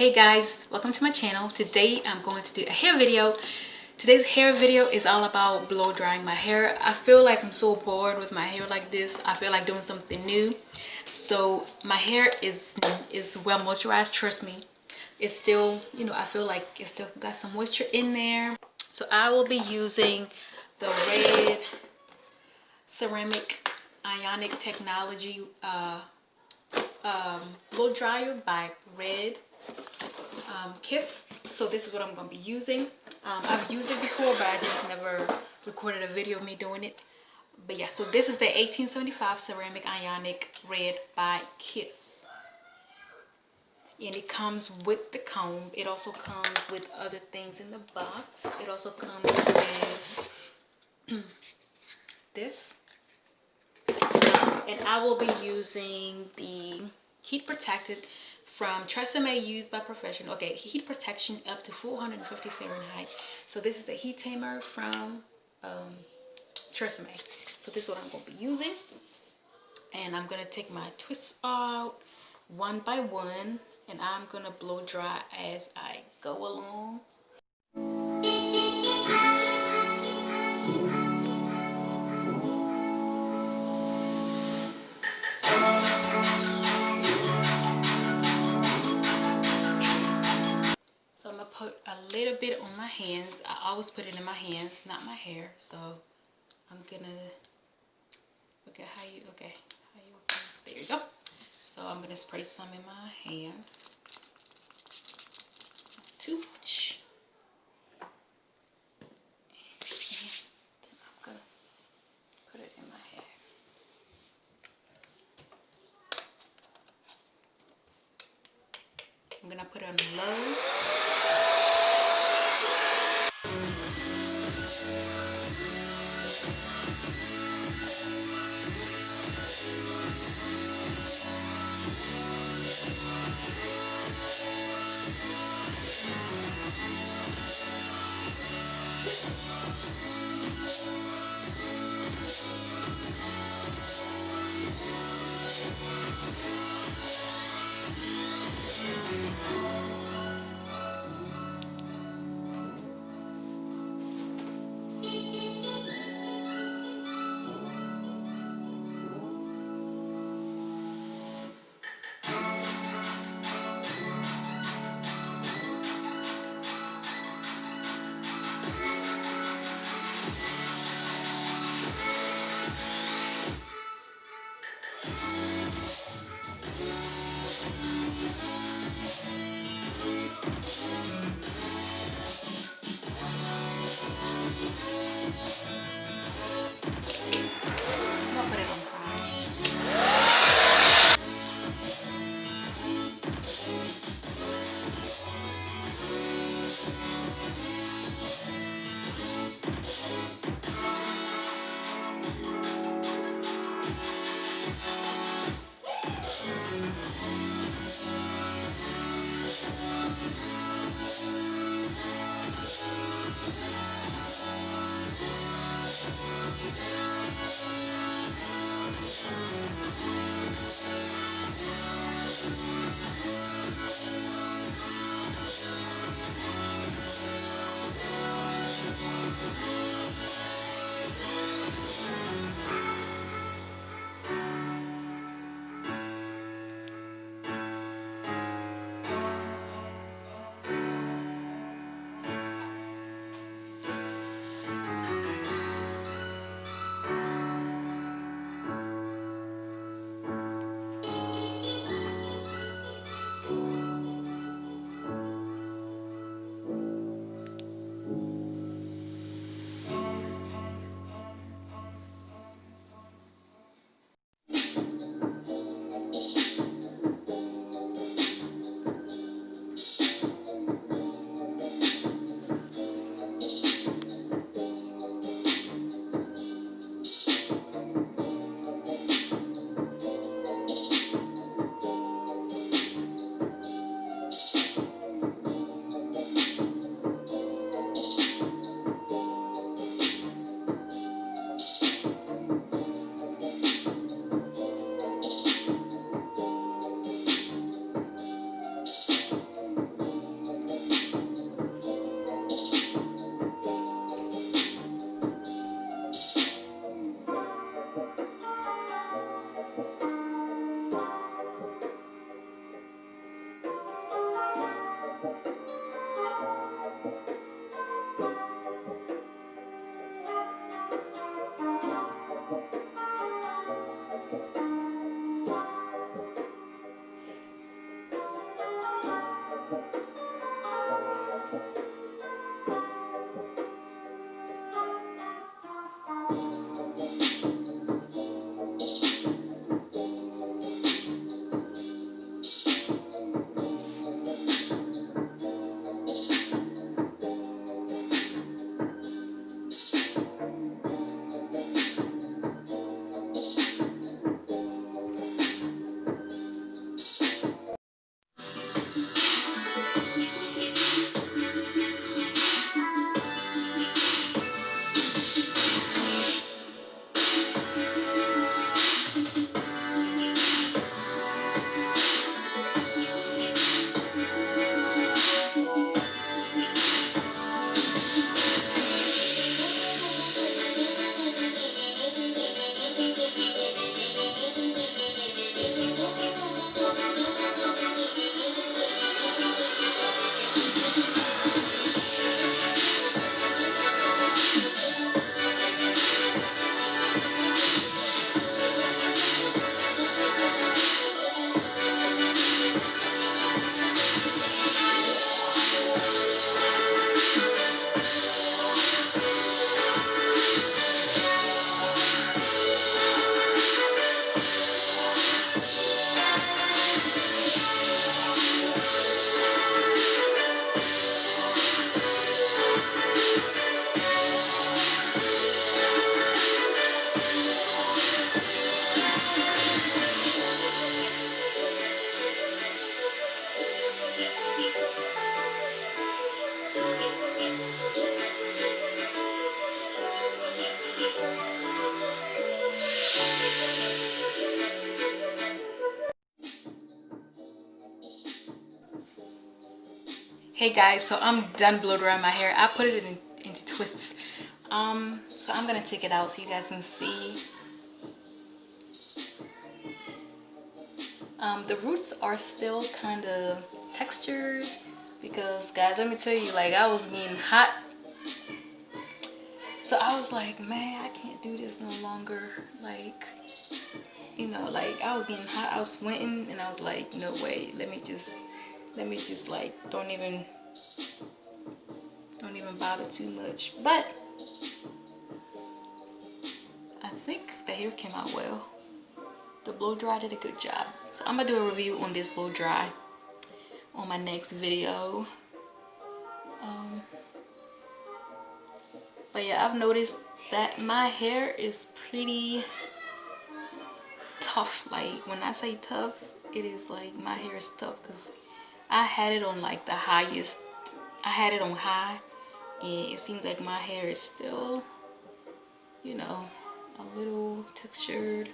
Hey guys, welcome to my channel. Today I'm going to do a hair video. Today's hair video is all about blow drying my hair. I feel like I'm so bored with my hair like this. I feel like doing something new. So my hair is well moisturized, trust me. It's still, I feel like it still got some moisture in there. So I will be using the red ceramic ionic technology blow dryer by Red Kiss. So this is what I'm going to be using. I've used it before, but I just never recorded a video of me doing it. But yeah, so this is the 1875 ceramic ionic red by Kiss, and it comes with the comb. It also comes with other things in the box. It also comes with this, and I will be using the heat protected from Tresseme used by Professional. Okay, heat protection up to 450 Fahrenheit. So this is the heat tamer from Tresseme. So this is what I'm going to be using, and I'm going to take my twists out one by one, and I'm going to blow dry as I go along. So I'm going to put a little bit on my hands. I always put it in my hands, not my hair. So I'm going to, how you there you go. So I'm going to spray some in my hands. Not too much. And then I'm going to put it in my hair. I'm going to put it on low. Hey guys, so I'm done blow drying my hair. I put it into twists. So I'm gonna take it out so you guys can see. The roots are still kind of textured because, guys, let me tell you, like, I was getting hot. So I was like, man, I can't do this no longer. Like, you know, like, I was getting hot, I was sweating, and I was like, no way, let me just like, don't even bother too much. But I think the hair came out well. The blow dry did a good job. So I'm gonna do a review on this blow dry on my next video. But yeah, I've noticed that my hair is pretty tough. Like, when I say tough, it is like my hair is tough because I had it on like the highest. I had it on high, and it seems like my hair is still, you know, a little textured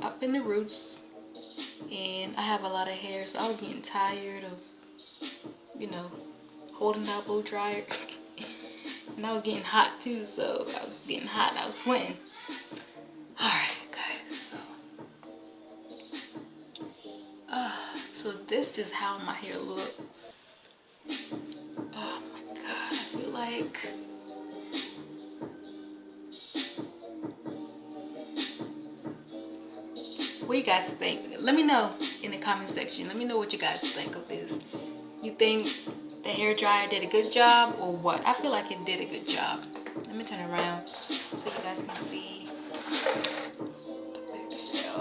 up in the roots, and I have a lot of hair, so I was getting tired of, you know, holding that blow dryer. And I was getting hot too, so I was getting hot and I was sweating. Alright guys, so this is how my hair looks. Oh my god, I feel like what do you guys think? Let me know in the comment section. Let me know what you guys think of this. You think the hair dryer did a good job or what? I feel like it did a good job. Let me turn around so you guys can see the picture.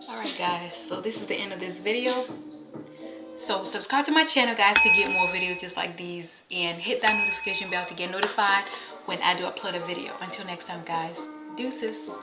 Alright guys, so this is the end of this video. So subscribe to my channel, guys, to get more videos just like these, and hit that notification bell to get notified when I do upload a video. Until next time, guys, deuces.